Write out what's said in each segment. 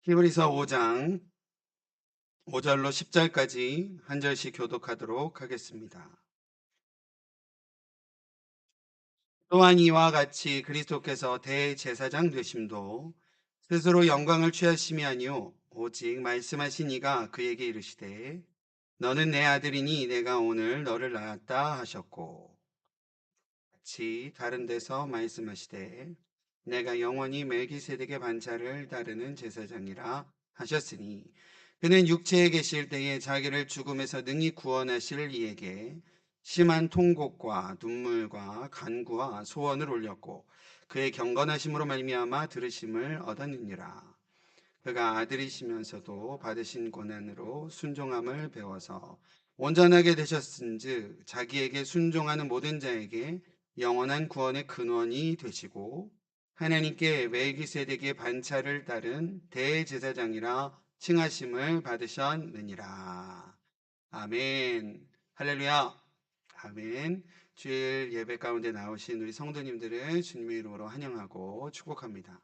히브리서 5장 5절로 10절까지 한 절씩 교독하도록 하겠습니다. 또한 이와 같이 그리스도께서 대제사장 되심도 스스로 영광을 취하심이 아니요 오직 말씀하신 이가 그에게 이르시되 너는 내 아들이니 내가 오늘 너를 낳았다 하셨고, 같이 다른 데서 말씀하시되 내가 영원히 멜기세덱의 반차를 따르는 제사장이라 하셨으니, 그는 육체에 계실 때에 자기를 죽음에서 능히 구원하실 이에게 심한 통곡과 눈물과 간구와 소원을 올렸고 그의 경건하심으로 말미암아 들으심을 얻었느니라. 그가 아들이시면서도 받으신 고난으로 순종함을 배워서 온전하게 되셨은즉 자기에게 순종하는 모든 자에게 영원한 구원의 근원이 되시고, 하나님께 멜기세덱의 반차를 따른 대제사장이라 칭하심을 받으셨느니라. 아멘. 할렐루야. 아멘. 주일 예배 가운데 나오신 우리 성도님들을 주님의 이름으로 환영하고 축복합니다.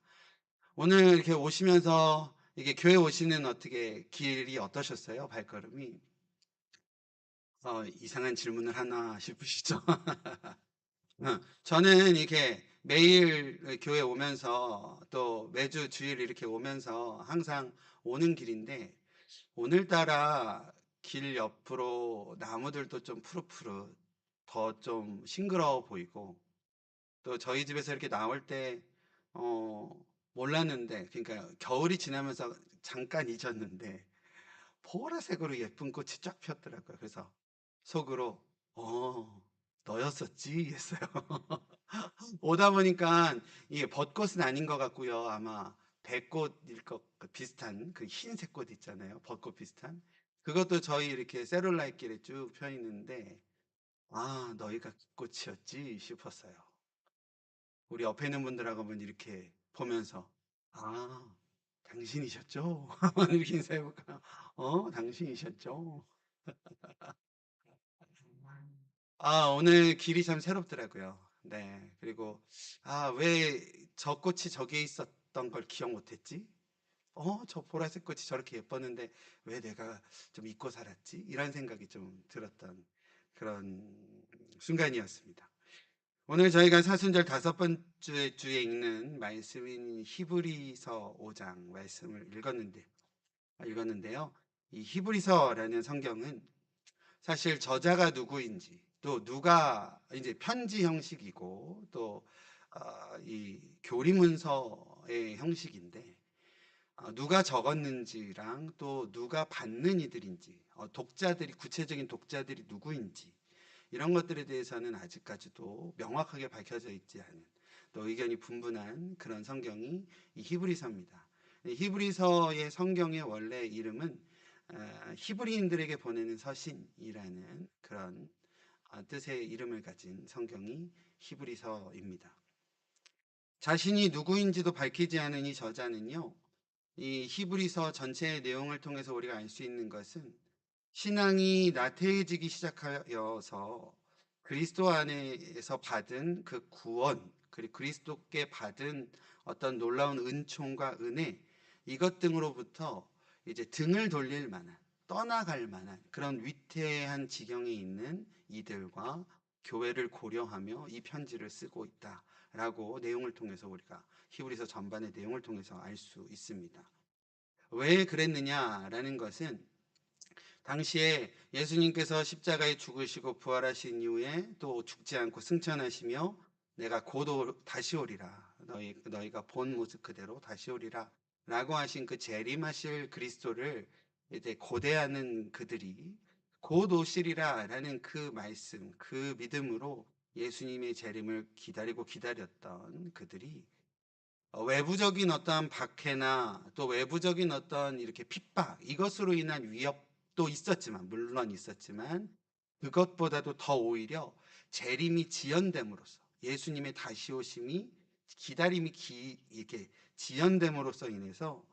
오늘 이렇게 오시면서 이게 교회 오시는 어떻게 길이 어떠셨어요? 발걸음이? 이상한 질문을 하나 싶으시죠? 저는 이렇게 매일 교회 오면서 또 매주 주일 이렇게 오면서 항상 오는 길인데, 오늘따라 길 옆으로 나무들도 좀 푸릇푸릇 더 좀 싱그러워 보이고, 또 저희 집에서 이렇게 나올 때 어, 몰랐는데, 그러니까 겨울이 지나면서 잠깐 잊었는데 보라색으로 예쁜 꽃이 쫙 폈더라고요. 그래서 속으로 너였었지 했어요. 오다 보니까 이게 벚꽃은 아닌 것 같고요. 아마 배꽃일 것 비슷한 그 흰색 꽃 있잖아요. 벚꽃 비슷한. 그것도 저희 이렇게 세룰라이트 길에 쭉 펴 있는데, 너희가 그 꽃이었지 싶었어요. 우리 옆에 있는 분들하고 한번 이렇게 보면서, 아, 당신이셨죠? 이렇게 인사해볼까요? 당신이셨죠? 오늘 길이 참 새롭더라고요. 네. 그리고, 왜 저 꽃이 저기에 있었던 걸 기억 못했지? 저 보라색 꽃이 저렇게 예뻤는데 왜 내가 좀 잊고 살았지? 이런 생각이 좀 들었던 그런 순간이었습니다. 오늘 저희가 사순절 다섯 번째 주에 읽는 말씀인 히브리서 5장 말씀을 읽었는데요. 이 히브리서라는 성경은 사실 저자가 누구인지, 또 누가 이제 편지 형식이고, 또 이 교리문서의 형식인데, 누가 적었는지랑 또 누가 받는 이들인지, 독자들이 구체적인 독자들이 누구인지, 이런 것들에 대해서는 아직까지도 명확하게 밝혀져 있지 않은, 또 의견이 분분한 그런 성경이 이 히브리서입니다. 히브리서의 성경의 원래 이름은 히브리인들에게 보내는 서신이라는 그런 뜻의 이름을 가진 성경이 히브리서입니다. 자신이 누구인지도 밝히지 않은 이 저자는요, 이 히브리서 전체의 내용을 통해서 우리가 알 수 있는 것은 신앙이 나태해지기 시작하여서 그리스도 안에서 받은 그 구원, 그리고 그리스도께 받은 어떤 놀라운 은총과 은혜, 이것 등으로부터 이제 등을 돌릴 만한, 떠나갈 만한 그런 위태한 지경에 있는 이들과 교회를 고려하며 이 편지를 쓰고 있다라고 내용을 통해서 우리가 히브리서 전반의 내용을 통해서 알 수 있습니다. 왜 그랬느냐라는 것은 당시에 예수님께서 십자가에 죽으시고 부활하신 이후에 또 죽지 않고 승천하시며 내가 곧 다시 오리라, 너희가 본 모습 그대로 다시 오리라 라고 하신 그 재림하실 그리스도를 이제 고대하는 그들이 곧 오시리라 라는 그 말씀, 그 믿음으로 예수님의 재림을 기다렸던 그들이 외부적인 어떠한 박해나 또 외부적인 어떤 이렇게 핍박, 이것으로 인한 위협도 있었지만, 물론 있었지만, 그것보다도 더 오히려 재림이 지연됨으로써, 예수님의 다시 오심이 기다림이 이렇게 지연됨으로써 인해서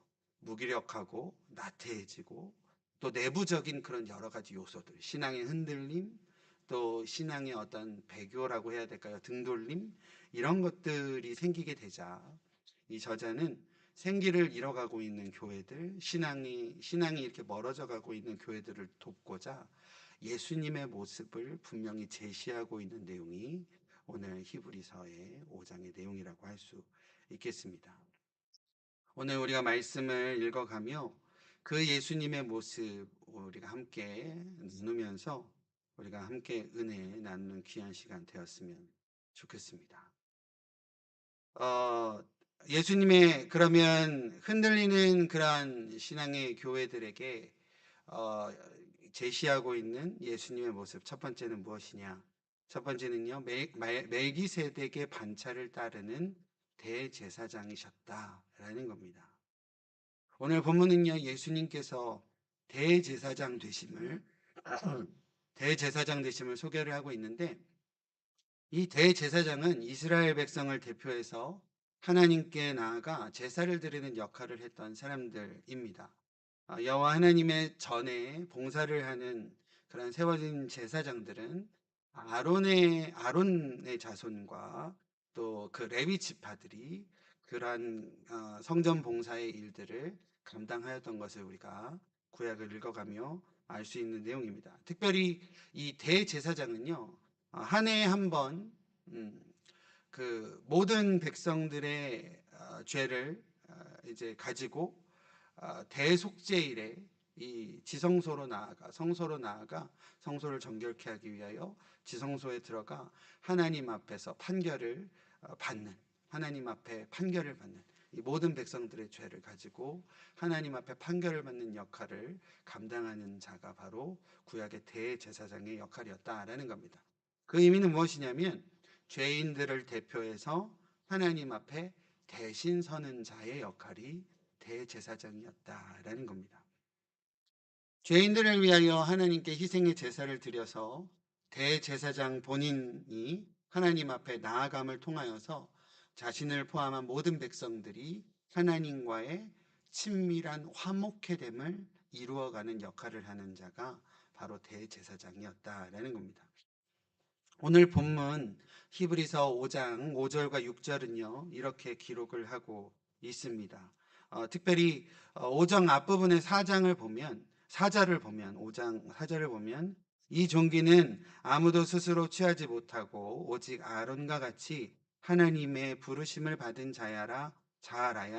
무기력하고 나태해지고, 또 내부적인 그런 여러 가지 요소들, 신앙의 흔들림, 또 신앙의 어떤 배교라고 해야 될까요? 등돌림, 이런 것들이 생기게 되자 이 저자는 생기를 잃어가고 있는 교회들, 신앙이 이렇게 멀어져 가고 있는 교회들을 돕고자 예수님의 모습을 분명히 제시하고 있는 내용이 오늘 히브리서의 5장의 내용이라고 할 수 있겠습니다. 오늘 우리가 말씀을 읽어가며 그 예수님의 모습 우리가 함께 나누면서 우리가 함께 은혜 나누는 귀한 시간 되었으면 좋겠습니다. 어, 예수님의 그러면 흔들리는 그러한 신앙의 교회들에게 어, 제시하고 있는 예수님의 모습 첫 번째는 무엇이냐? 첫 번째는요, 멜기세덱의 반차를 따르는 대제사장이셨다라는 겁니다. 오늘 본문은요, 예수님께서 대제사장 되심을 대제사장 되심을 소개를 하고 있는데 이 대제사장은 이스라엘 백성을 대표해서 하나님께 나아가 제사를 드리는 역할을 했던 사람들입니다. 여호와 하나님의 전에 봉사를 하는 그런 세워진 제사장들은 아론의 자손과 또 그 레위 지파들이 그러한 성전 봉사의 일들을 감당하였던 것을 우리가 구약을 읽어가며 알 수 있는 내용입니다. 특별히 이 대제사장은요, 한 해에 한 번, 그 모든 백성들의 죄를 이제 가지고 대속죄일에 이 지성소로 나아가 성소로 나아가 성소를 정결케 하기 위하여 지성소에 들어가 하나님 앞에서 판결을 받는 하나님 앞에 판결을 받는 이 모든 백성들의 죄를 가지고 하나님 앞에 판결을 받는 역할을 감당하는 자가 바로 구약의 대제사장의 역할이었다라는 겁니다. 그 의미는 무엇이냐면 죄인들을 대표해서 하나님 앞에 대신 서는 자의 역할이 대제사장이었다라는 겁니다. 죄인들을 위하여 하나님께 희생의 제사를 드려서 대제사장 본인이 하나님 앞에 나아감을 통하여서 자신을 포함한 모든 백성들이 하나님과의 친밀한 화목회됨을 이루어가는 역할을 하는 자가 바로 대제사장이었다라는 겁니다. 오늘 본문 히브리서 5장 5절과 6절은요, 이렇게 기록을 하고 있습니다. 특별히 5장 앞부분의 4장을 보면, 4절을 보면, 5장 4절을 보면, 이 종기는 아무도 스스로 취하지 못하고 오직 아론과 같이 하나님의 부르심을 받은 자라야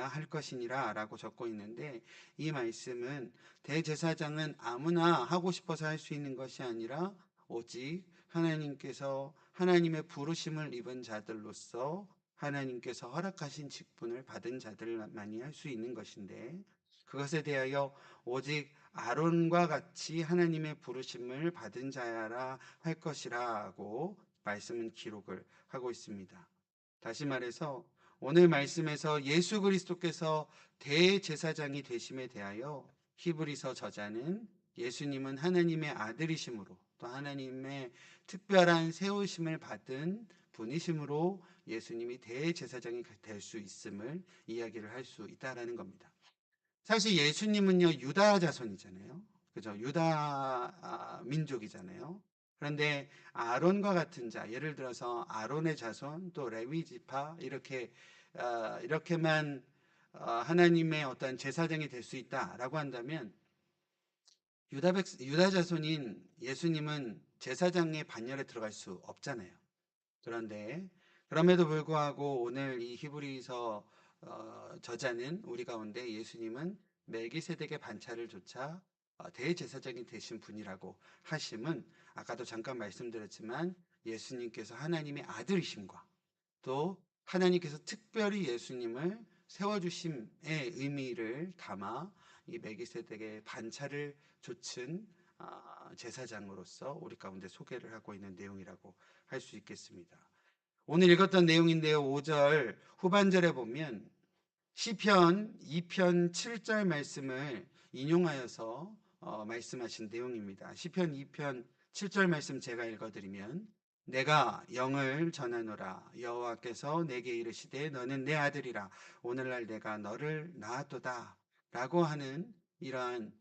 할 것이니라 라고 적고 있는데, 이 말씀은 대제사장은 아무나 하고 싶어서 할 수 있는 것이 아니라 오직 하나님께서 하나님의 부르심을 입은 자들로서 하나님께서 허락하신 직분을 받은 자들만이 할 수 있는 것인데 그것에 대하여 오직 아론과 같이 하나님의 부르심을 받은 자야라 할 것이라고 말씀은 기록을 하고 있습니다. 다시 말해서 오늘 말씀에서 예수 그리스도께서 대제사장이 되심에 대하여 히브리서 저자는 예수님은 하나님의 아들이심으로 또 하나님의 특별한 세우심을 받은 분이심으로 예수님이 대제사장이 될 수 있음을 이야기를 할 수 있다라는 겁니다. 사실 예수님은요, 유다 자손이잖아요. 그죠? 유다 민족이잖아요. 그런데 아론과 같은 자, 예를 들어서 아론의 자손, 또 레위 지파 이렇게만 하나님의 어떤 제사장이 될 수 있다라고 한다면 유다 자손인 예수님은 제사장의 반열에 들어갈 수 없잖아요. 그런데 그럼에도 불구하고 오늘 이 히브리서 저자는 우리 가운데 예수님은 멜기세덱의 반차를 조차 대제사장이 되신 분이라고 하심은 아까도 잠깐 말씀드렸지만 예수님께서 하나님의 아들이심과 또 하나님께서 특별히 예수님을 세워주심의 의미를 담아 이 멜기세덱의 반차를 조친 제사장으로서 우리 가운데 소개를 하고 있는 내용이라고 할 수 있겠습니다. 오늘 읽었던 내용인데요. 5절 후반절에 보면 시편 2편 7절 말씀을 인용하여서 말씀하신 내용입니다. 시편 2편 7절 말씀 제가 읽어드리면 내가 영을 전하노라 여호와께서 내게 이르시되 너는 내 아들이라 오늘날 내가 너를 낳았도다 라고 하는 이러한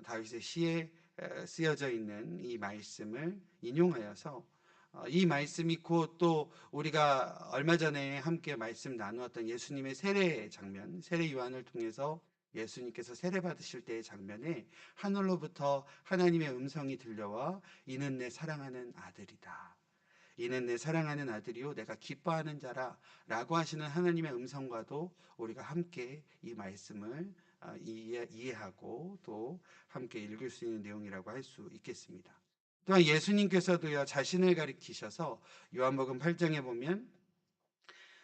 다윗의 시에 쓰여져 있는 이 말씀을 인용하여서 이 말씀이 곧 또 우리가 얼마 전에 함께 말씀 나누었던 예수님의 세례 장면, 세례 요한을 통해서 예수님께서 세례 받으실 때의 장면에 하늘로부터 하나님의 음성이 들려와 이는 내 사랑하는 아들이다. 이는 내 사랑하는 아들이요 내가 기뻐하는 자라 라고 하시는 하나님의 음성과도 우리가 함께 이 말씀을 이해하고 또 함께 읽을 수 있는 내용이라고 할 수 있겠습니다. 또한 예수님께서도요 자신을 가리키셔서 요한복음 8장에 보면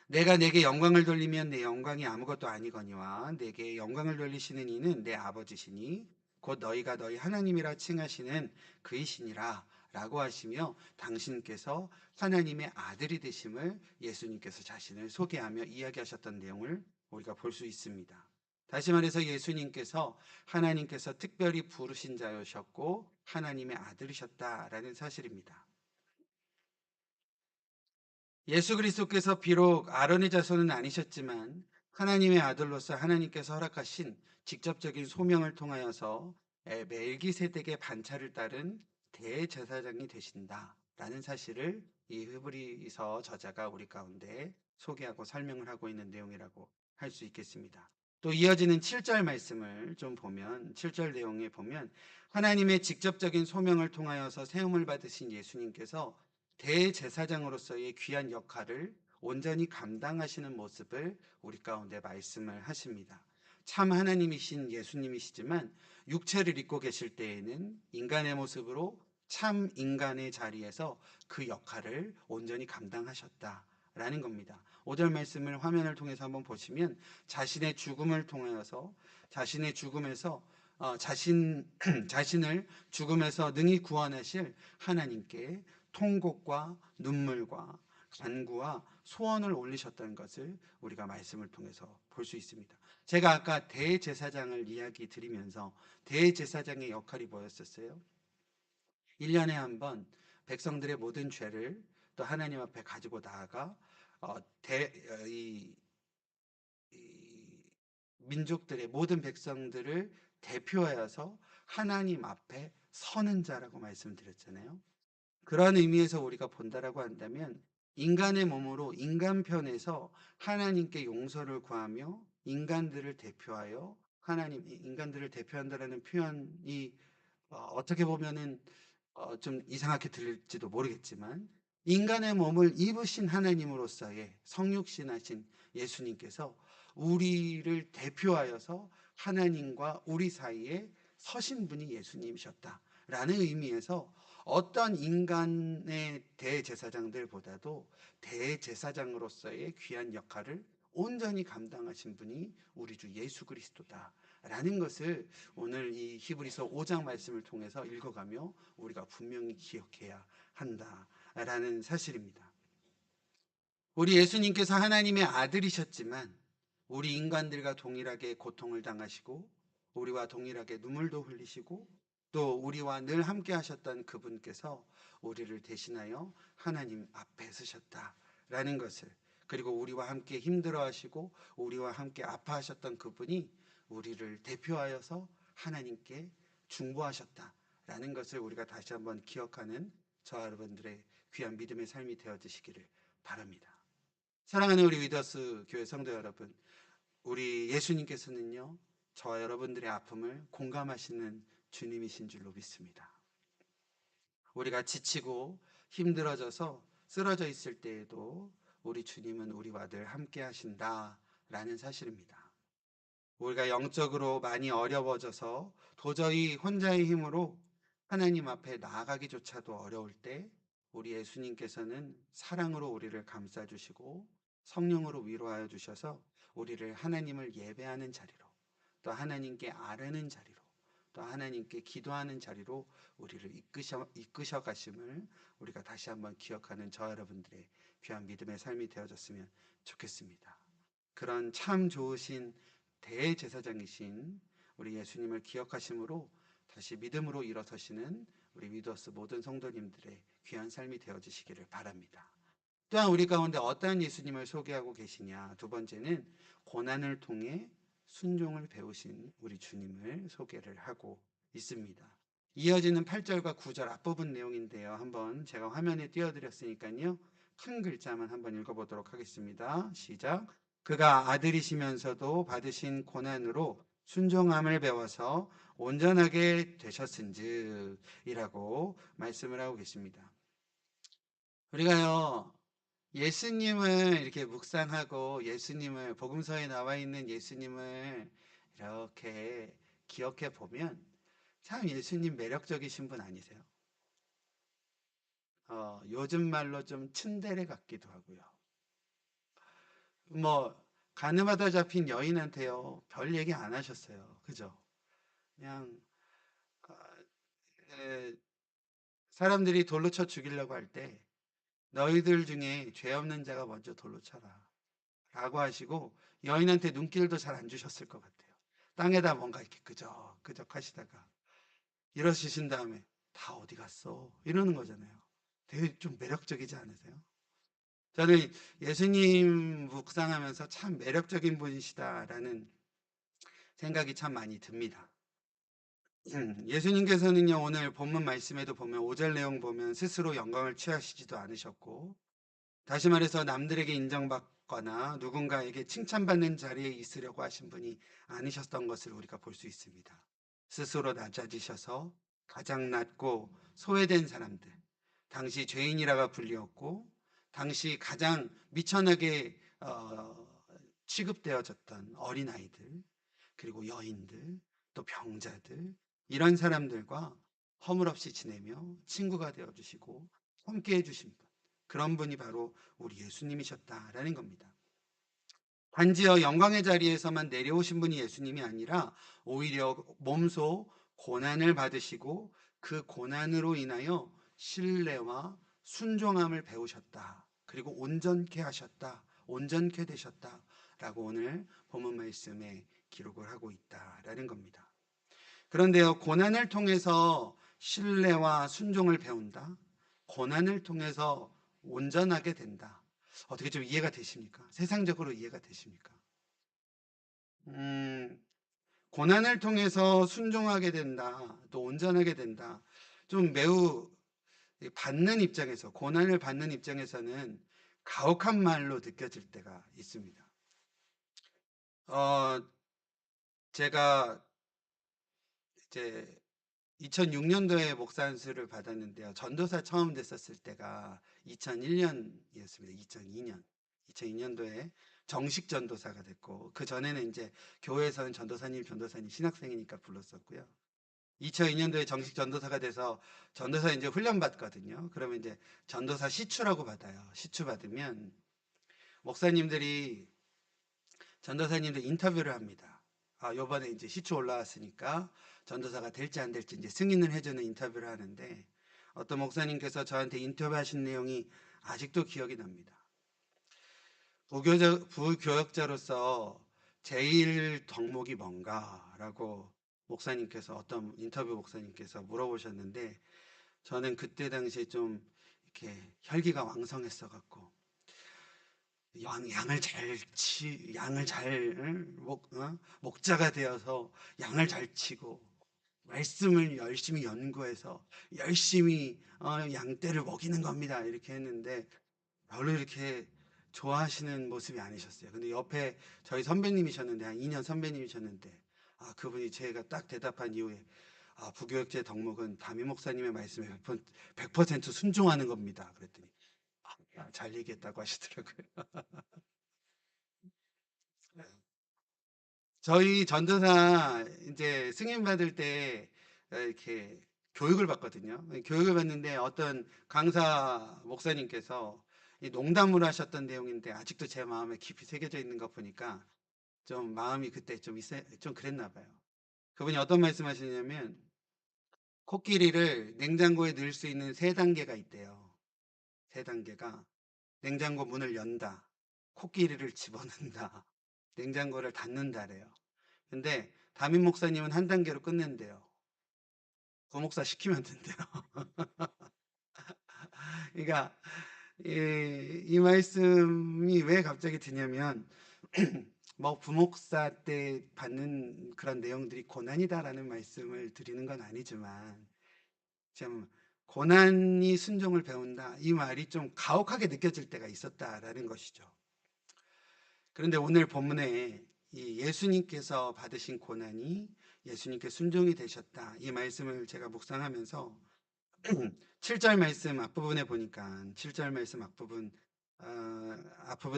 내가 내게 영광을 돌리면 내 영광이 아무것도 아니거니와 내게 영광을 돌리시는 이는 내 아버지시니 곧 너희가 너희 하나님이라 칭하시는 그이시니라 라고 하시며 당신께서 하나님의 아들이 되심을 예수님께서 자신을 소개하며 이야기하셨던 내용을 우리가 볼 수 있습니다. 다시 말해서 예수님께서 하나님께서 특별히 부르신 자였고 하나님의 아들이셨다라는 사실입니다. 예수 그리스도께서 비록 아론의 자손은 아니셨지만 하나님의 아들로서 하나님께서 허락하신 직접적인 소명을 통하여서 멜기세덱의 반차를 따른 대제사장이 되신다라는 사실을 이 히브리서 저자가 우리 가운데 소개하고 설명을 하고 있는 내용이라고 할 수 있겠습니다. 또 이어지는 7절 말씀을 좀 보면 7절 내용에 보면 하나님의 직접적인 소명을 통하여서 세움을 받으신 예수님께서 대제사장으로서의 귀한 역할을 온전히 감당하시는 모습을 우리 가운데 말씀을 하십니다. 참 하나님이신 예수님이시지만 육체를 입고 계실 때에는 인간의 모습으로 참 인간의 자리에서 그 역할을 온전히 감당하셨다라는 겁니다. 5절 말씀을 화면을 통해서 한번 보시면 자신의 죽음을 통하여서 자신의 죽음에서 자신을 죽음에서 능히 구원하실 하나님께 통곡과 눈물과 간구와 소원을 올리셨다는 것을 우리가 말씀을 통해서 볼 수 있습니다. 제가 아까 대제사장을 이야기 드리면서 대제사장의 역할이 뭐였었어요? 1년에 한 번 백성들의 모든 죄를 또 하나님 앞에 가지고 나아가 어, 대, 어, 이, 이 민족들의 모든 백성들을 대표하여서 하나님 앞에 서는 자라고 말씀드렸잖아요. 그런 의미에서 우리가 본다라고 한다면 인간의 몸으로 인간 편에서 하나님께 용서를 구하며 인간들을 대표하여 하나님 인간들을 대표한다라는 표현이 어떻게 보면은 좀 이상하게 들릴지도 모르겠지만 인간의 몸을 입으신 하나님으로서의 성육신하신 예수님께서 우리를 대표하여서 하나님과 우리 사이에 서신 분이 예수님이셨다라는 의미에서 어떤 인간의 대제사장들보다도 대제사장으로서의 귀한 역할을 온전히 감당하신 분이 우리 주 예수 그리스도다라는 것을 오늘 이 히브리서 5장 말씀을 통해서 읽어가며 우리가 분명히 기억해야 한다라는 사실입니다. 우리 예수님께서 하나님의 아들이셨지만 우리 인간들과 동일하게 고통을 당하시고 우리와 동일하게 눈물도 흘리시고 또 우리와 늘 함께 하셨던 그분께서 우리를 대신하여 하나님 앞에 서셨다라는 것을 그리고 우리와 함께 힘들어 하시고 우리와 함께 아파하셨던 그분이 우리를 대표하여서 하나님께 중보하셨다라는 것을 우리가 다시 한번 기억하는 저와 여러분들의 귀한 믿음의 삶이 되어지시기를 바랍니다. 사랑하는 우리 위더스 교회 성도 여러분, 우리 예수님께서는요, 저와 여러분들의 아픔을 공감하시는 주님이신 줄로 믿습니다. 우리가 지치고 힘들어져서 쓰러져 있을 때에도 우리 주님은 우리와 늘 함께 하신다라는 사실입니다. 우리가 영적으로 많이 어려워져서 도저히 혼자의 힘으로 하나님 앞에 나아가기조차도 어려울 때 우리 예수님께서는 사랑으로 우리를 감싸주시고 성령으로 위로하여 주셔서 우리를 하나님을 예배하는 자리로 또 하나님께 아뢰는 자리로 또 하나님께 기도하는 자리로 우리를 이끄셔 가심을 우리가 다시 한번 기억하는 저 여러분들의 귀한 믿음의 삶이 되어졌으면 좋겠습니다. 그런 참 좋으신 대제사장이신 우리 예수님을 기억하심으로 다시 믿음으로 일어서시는 우리 위더스 모든 성도님들의 귀한 삶이 되어지시기를 바랍니다. 또한 우리 가운데 어떠한 예수님을 소개하고 계시냐? 두 번째는 고난을 통해 순종을 배우신 우리 주님을 소개를 하고 있습니다. 이어지는 8절과 9절 앞부분 내용인데요. 한번 제가 화면에 띄워드렸으니까요. 큰 글자만 한번 읽어보도록 하겠습니다. 시작. 그가 아들이시면서도 받으신 고난으로 순종함을 배워서 온전하게 되셨은즉 이라고 말씀을 하고 계십니다. 우리가요, 예수님을 이렇게 묵상하고 예수님을, 복음서에 나와 있는 예수님을 이렇게 기억해 보면 참 예수님 매력적이신 분 아니세요? 요즘 말로 좀 츤데레 같기도 하고요. 뭐 가늠하다 잡힌 여인한테요, 별 얘기 안 하셨어요. 그죠? 그냥 어, 에, 사람들이 돌로 쳐 죽이려고 할 때 너희들 중에 죄 없는 자가 먼저 돌로 쳐라 라고 하시고, 여인한테 눈길도 잘 안 주셨을 것 같아요. 땅에다 뭔가 이렇게 끄적끄적 하시다가 일어서신 다음에 다 어디 갔어? 이러는 거잖아요. 되게 좀 매력적이지 않으세요? 저는 예수님 묵상하면서 참 매력적인 분이시다라는 생각이 참 많이 듭니다. 예수님께서는요, 오늘 본문 말씀에도 보면 5절 내용 보면 스스로 영광을 취하시지도 않으셨고, 다시 말해서 남들에게 인정받거나 누군가에게 칭찬받는 자리에 있으려고 하신 분이 아니셨던 것을 우리가 볼 수 있습니다. 스스로 낮아지셔서 가장 낮고 소외된 사람들, 당시 죄인이라가 불리었고, 당시 가장 미천하게 취급되어졌던 어린아이들, 그리고 여인들, 또 병자들, 이런 사람들과 허물없이 지내며 친구가 되어주시고 함께 해주신 분, 그런 분이 바로 우리 예수님이셨다라는 겁니다. 단지요 영광의 자리에서만 내려오신 분이 예수님이 아니라 오히려 몸소 고난을 받으시고 그 고난으로 인하여 신뢰와 순종함을 배우셨다. 그리고 온전케 하셨다. 온전케 되셨다라고 오늘 본문 말씀에 기록을 하고 있다라는 겁니다. 그런데요, 고난을 통해서 신뢰와 순종을 배운다. 고난을 통해서 온전하게 된다. 어떻게 좀 이해가 되십니까? 세상적으로 이해가 되십니까? 음, 고난을 통해서 순종하게 된다. 또 온전하게 된다. 좀 매우 받는 입장에서, 고난을 받는 입장에서는 가혹한 말로 느껴질 때가 있습니다. 어, 제가 이제 2006년도에 목사 안수를 받았는데요. 전도사 처음 됐었을 때가 2001년이었습니다. 2002년. 2002년도에 정식 전도사가 됐고, 그 전에는 이제 교회에서는 전도사님, 전도사님, 신학생이니까 불렀었고요. 2002년도에 정식 전도사가 돼서 전도사 이제 훈련 받거든요. 그러면 이제 전도사 시추라고 받아요. 시추 받으면 목사님들이 전도사님들 인터뷰를 합니다. 요번에 이제 시추 올라왔으니까 전도사가 될지 안 될지 이제 승인을 해주는 인터뷰를 하는데, 어떤 목사님께서 저한테 인터뷰하신 내용이 아직도 기억이 납니다. 부교역자로서 제일 덕목이 뭔가라고 목사님께서, 어떤 인터뷰 목사님께서 물어보셨는데, 저는 그때 당시에 좀 이렇게 혈기가 왕성했어 갖고 양을 잘, 응? 목자가 되어서 양을 잘 치고 말씀을 열심히 연구해서 열심히 양떼를 먹이는 겁니다. 이렇게 했는데 별로 이렇게 좋아하시는 모습이 아니셨어요. 근데 옆에 저희 선배님이셨는데, 한 2년 선배님이셨는데, 그분이 제가 딱 대답한 이후에, 부교육제 덕목은 담임 목사님의 말씀에 100% 순종하는 겁니다. 그랬더니 잘 얘기했다고 하시더라고요. 저희 전도사 이제 승인 받을 때 이렇게 교육을 받거든요. 교육을 받는데 어떤 강사 목사님께서 이 농담을 하셨던 내용인데 아직도 제 마음에 깊이 새겨져 있는 거 보니까 좀 마음이 그때 좀 그랬나 봐요. 그분이 어떤 말씀하시냐면, 코끼리를 냉장고에 넣을 수 있는 세 단계가 있대요. 세 단계가: 냉장고 문을 연다, 코끼리를 집어넣는다, 냉장고를 닫는다래요. 근데 담임 목사님은 한 단계로 끝낸대요. 부목사 시키면 된대요. 그러니까 이 말씀이 왜 갑자기 드냐면, 뭐 부목사 때 받는 그런 내용들이 고난이다라는 말씀을 드리는 건 아니지만, 참 고난이 순종을 배운다. 이 말이 좀 가혹하게 느껴질 때가 있었다라는 것이죠. 그런데 오늘 본문에 이 예수님께서 받으신 고난이 예수님께 순종이 되셨다. 이 말씀을 제가 묵상하면서 7절 말씀 앞부분에 보니까 7절 말씀 앞부분에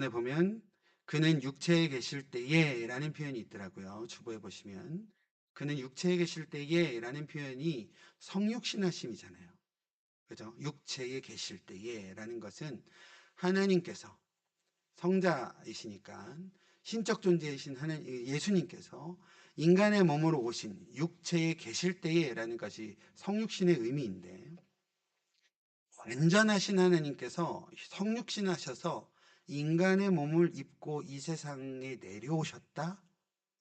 보면 그는 육체에 계실 때에 라는 표현이 있더라고요. 주보에 보시면 그는 육체에 계실 때에 라는 표현이 성육신하심이잖아요. 그죠? 육체에 계실 때에 라는 것은 하나님께서 성자이시니까 신적 존재이신 하나님 예수님께서 인간의 몸으로 오신 육체에 계실 때에라는 것이 성육신의 의미인데 완전하신 하나님께서 성육신하셔서 인간의 몸을 입고 이 세상에 내려오셨다?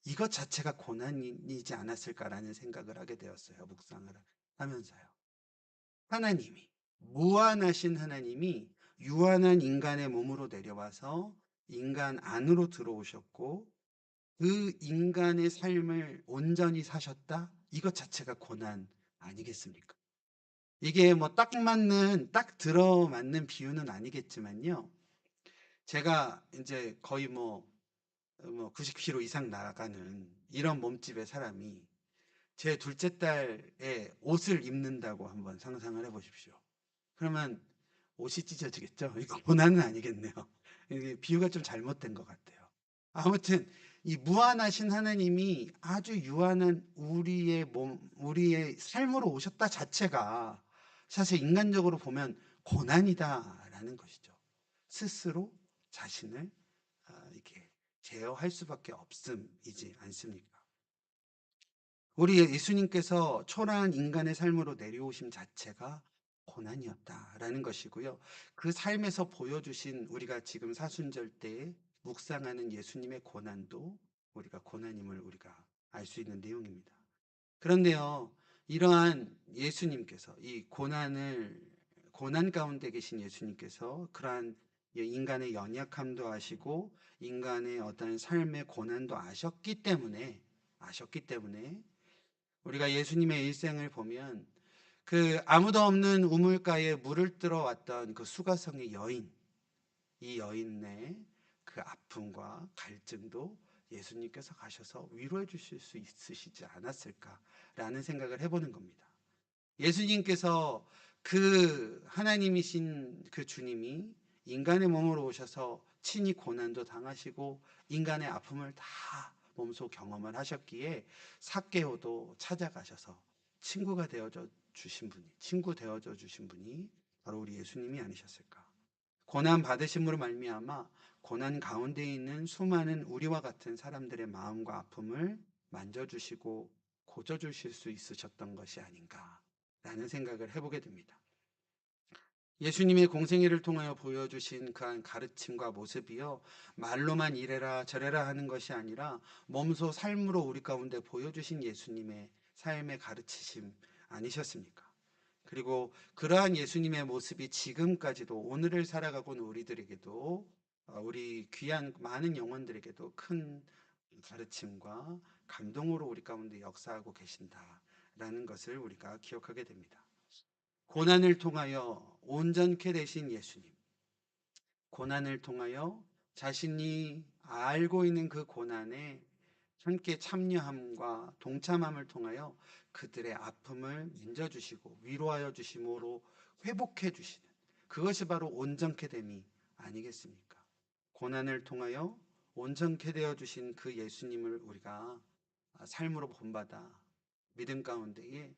이것 자체가 고난이지 않았을까라는 생각을 하게 되었어요. 묵상을 하면서요. 하나님이 무한하신 하나님이 유한한 인간의 몸으로 내려와서 인간 안으로 들어오셨고 그 인간의 삶을 온전히 사셨다? 이것 자체가 고난 아니겠습니까? 이게 뭐 딱 들어맞는 비유는 아니겠지만요. 제가 이제 거의 뭐 90kg 이상 나가는 이런 몸집의 사람이 제 둘째 딸의 옷을 입는다고 한번 상상을 해보십시오. 그러면 옷이 찢어지겠죠? 이거 고난은 아니겠네요. 이게 비유가 좀 잘못된 것 같아요. 아무튼 이 무한하신 하나님이 아주 유한한 우리의 몸, 우리의 삶으로 오셨다 자체가 사실 인간적으로 보면 고난이다라는 것이죠. 스스로 자신을 이렇게 제어할 수밖에 없음이지 않습니까? 우리 예수님께서 초라한 인간의 삶으로 내려오심 자체가 고난이었다라는 것이고요. 그 삶에서 보여주신 우리가 지금 사순절 때에 묵상하는 예수님의 고난도 우리가 고난임을 우리가 알 수 있는 내용입니다. 그런데요, 이러한 예수님께서 이 고난 가운데 계신 예수님께서 그러한 인간의 연약함도 아시고 인간의 어떤 삶의 고난도 아셨기 때문에 우리가 예수님의 일생을 보면 그 아무도 없는 우물가에 물을 뜨러 왔던 그 수가성의 여인, 이 여인의 그 아픔과 갈증도 예수님께서 가셔서 위로해 주실 수 있으시지 않았을까라는 생각을 해보는 겁니다. 예수님께서 그 하나님이신 그 주님이 인간의 몸으로 오셔서 친히 고난도 당하시고 인간의 아픔을 다 몸소 경험을 하셨기에 삭개오도 찾아가셔서 친구 되어줘 주신 분이 바로 우리 예수님이 아니셨을까? 고난 받으심으로 말미암아 고난 가운데 있는 수많은 우리와 같은 사람들의 마음과 아픔을 만져주시고 고쳐주실 수 있으셨던 것이 아닌가라는 생각을 해보게 됩니다. 예수님의 공생애를 통하여 보여주신 그한 가르침과 모습이요, 말로만 이래라 저래라 하는 것이 아니라 몸소 삶으로 우리 가운데 보여주신 예수님의 삶의 가르치심 아니셨습니까? 그리고 그러한 예수님의 모습이 지금까지도 오늘을 살아가고 있는 우리들에게도 우리 귀한 많은 영혼들에게도 큰 가르침과 감동으로 우리 가운데 역사하고 계신다라는 것을 우리가 기억하게 됩니다. 고난을 통하여 온전케 되신 예수님, 고난을 통하여 자신이 알고 있는 그 고난에 함께 참여함과 동참함을 통하여 그들의 아픔을 만져주시고 위로하여 주심으로 회복해 주시는 그것이 바로 온전케 됨이 아니겠습니까? 고난을 통하여 온전케 되어 주신 그 예수님을 우리가 삶으로 본받아 믿음 가운데에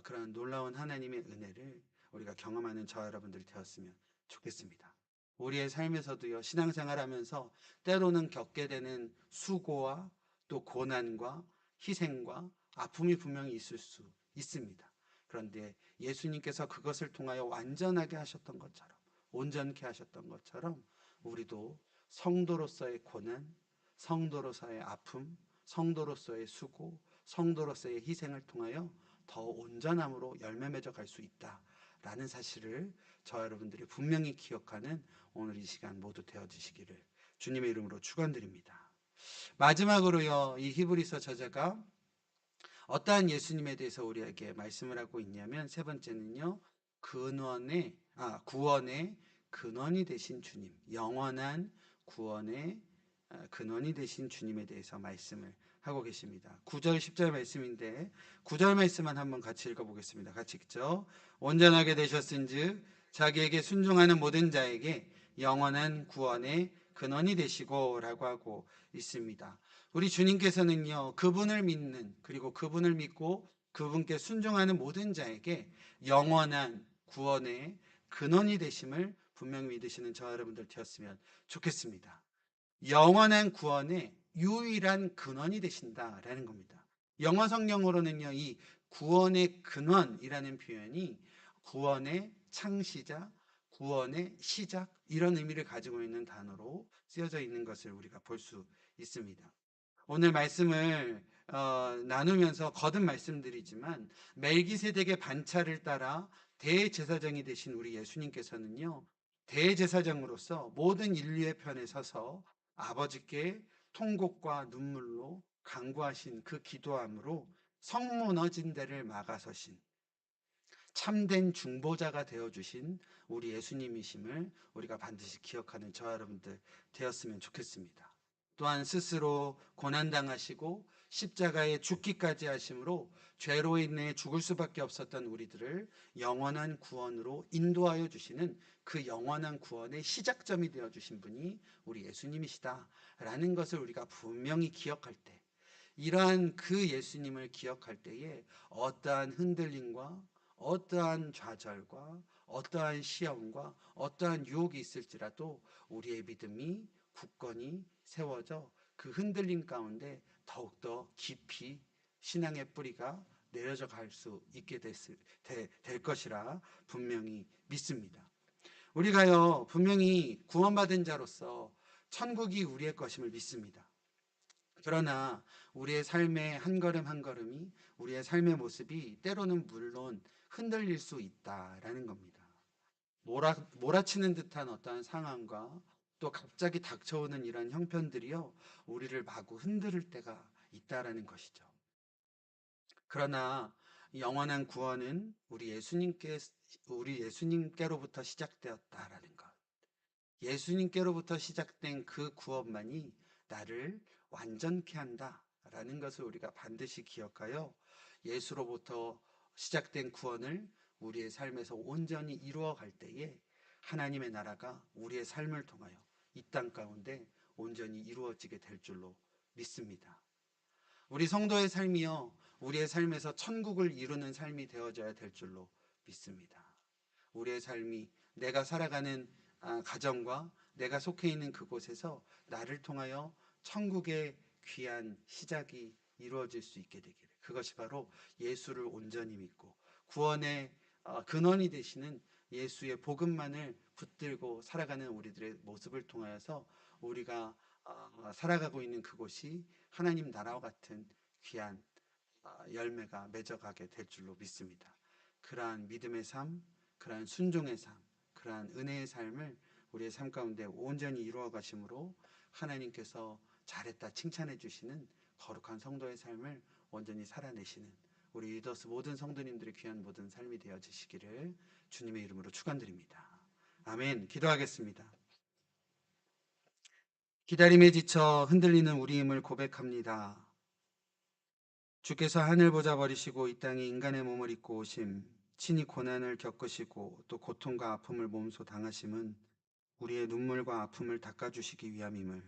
그런 놀라운 하나님의 은혜를 우리가 경험하는 저와 여러분들이 되었으면 좋겠습니다. 우리의 삶에서도요, 신앙생활하면서 때로는 겪게 되는 수고와 또 고난과 희생과 아픔이 분명히 있을 수 있습니다. 그런데 예수님께서 그것을 통하여 완전하게 하셨던 것처럼, 온전케 하셨던 것처럼 우리도 성도로서의 고난, 성도로서의 아픔, 성도로서의 수고, 성도로서의 희생을 통하여 더 온전함으로 열매 맺어 갈 수 있다라는 사실을 저와 여러분들이 분명히 기억하는 오늘 이 시간 모두 되어지시기를 주님의 이름으로 축원드립니다. 마지막으로요, 이 히브리서 저자가 어떠한 예수님에 대해서 우리에게 말씀을 하고 있냐면 세 번째는요. 구원의 근원이 되신 주님, 영원한 구원의 근원이 되신 주님에 대해서 말씀을 하고 계십니다. 9절 10절 말씀인데 9절 말씀만 한번 같이 읽어보겠습니다. 같이 읽죠. 온전하게 되셨은즉 자기에게 순종하는 모든 자에게 영원한 구원의 근원이 되시고 라고 하고 있습니다. 우리 주님께서는요, 그분을 믿는, 그리고 그분을 믿고 그분께 순종하는 모든 자에게 영원한 구원의 근원이 되심을 분명히 믿으시는 저 여러분들 되었으면 좋겠습니다. 영원한 구원의 유일한 근원이 되신다라는 겁니다. 영어 성경으로는요, 이 구원의 근원이라는 표현이 구원의 창시자, 구원의 시작, 이런 의미를 가지고 있는 단어로 쓰여져 있는 것을 우리가 볼 수 있습니다. 오늘 말씀을 나누면서 거듭 말씀드리지만 멜기세덱의 반차를 따라 대제사장이 되신 우리 예수님께서는요, 대제사장으로서 모든 인류의 편에 서서 아버지께 통곡과 눈물로 간구하신 그 기도함으로 성 무너진 데를 막아서신 참된 중보자가 되어주신 우리 예수님이심을 우리가 반드시 기억하는 저와 여러분들 되었으면 좋겠습니다. 또한 스스로 고난당하시고 십자가에 죽기까지 하심으로 죄로 인해 죽을 수밖에 없었던 우리들을 영원한 구원으로 인도하여 주시는 그 영원한 구원의 시작점이 되어주신 분이 우리 예수님이시다라는 것을 우리가 분명히 기억할 때, 이러한 그 예수님을 기억할 때에 어떠한 흔들림과 어떠한 좌절과 어떠한 시험과 어떠한 유혹이 있을지라도 우리의 믿음이 굳건히 세워져 그 흔들림 가운데 더욱더 깊이 신앙의 뿌리가 내려져 갈 수 있게 될 것이라 분명히 믿습니다. 우리가요, 분명히 구원받은 자로서 천국이 우리의 것임을 믿습니다. 그러나 우리의 삶의 한 걸음 한 걸음이, 우리의 삶의 모습이 때로는 물론 흔들릴 수 있다라는 겁니다. 몰아치는 듯한 어떠한 상황과 또 갑자기 닥쳐오는 이런 형편들이요, 우리를 마구 흔들 때가 있다라는 것이죠. 그러나 영원한 구원은 우리 예수님께로부터 시작되었다라는 것. 예수님께로부터 시작된 그 구원만이 나를 완전케 한다라는 것을 우리가 반드시 기억하여 예수로부터 시작된 구원을 우리의 삶에서 온전히 이루어 갈 때에 하나님의 나라가 우리의 삶을 통하여 이 땅 가운데 온전히 이루어지게 될 줄로 믿습니다. 우리 성도의 삶이요, 우리의 삶에서 천국을 이루는 삶이 되어져야 될 줄로 믿습니다. 우리의 삶이 내가 살아가는 가정과 내가 속해 있는 그곳에서 나를 통하여 천국의 귀한 시작이 이루어질 수 있게 되기를, 그것이 바로 예수를 온전히 믿고 구원의 근원이 되시는 예수의 복음만을 붙들고 살아가는 우리들의 모습을 통하여서 우리가 살아가고 있는 그곳이 하나님 나라와 같은 귀한 열매가 맺어가게 될 줄로 믿습니다. 그러한 믿음의 삶, 그러한 순종의 삶, 그러한 은혜의 삶을 우리의 삶 가운데 온전히 이루어 가심으로 하나님께서 잘했다 칭찬해 주시는 거룩한 성도의 삶을 온전히 살아내시는 우리 리더스 모든 성도님들의 귀한 모든 삶이 되어지시기를 주님의 이름으로 축원드립니다. 아멘. 기도하겠습니다. 기다림에 지쳐 흔들리는 우리 힘을 고백합니다. 주께서 하늘 보자 버리시고 이 땅에 인간의 몸을 입고 오심, 친히 고난을 겪으시고 또 고통과 아픔을 몸소 당하심은 우리의 눈물과 아픔을 닦아주시기 위함임을,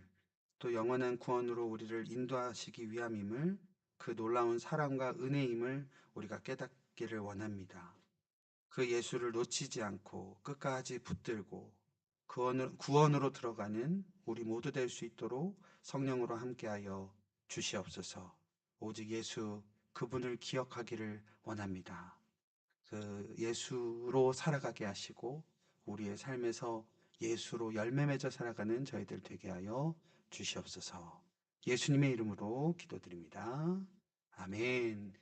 또 영원한 구원으로 우리를 인도하시기 위함임을, 그 놀라운 사랑과 은혜임을 우리가 깨닫기를 원합니다. 그 예수를 놓치지 않고 끝까지 붙들고 구원으로 들어가는 우리 모두 될 수 있도록 성령으로 함께하여 주시옵소서. 오직 예수 그분을 기억하기를 원합니다. 그 예수로 살아가게 하시고 우리의 삶에서 예수로 열매 맺어 살아가는 저희들 되게 하여 주시옵소서. 예수님의 이름으로 기도드립니다. 아멘.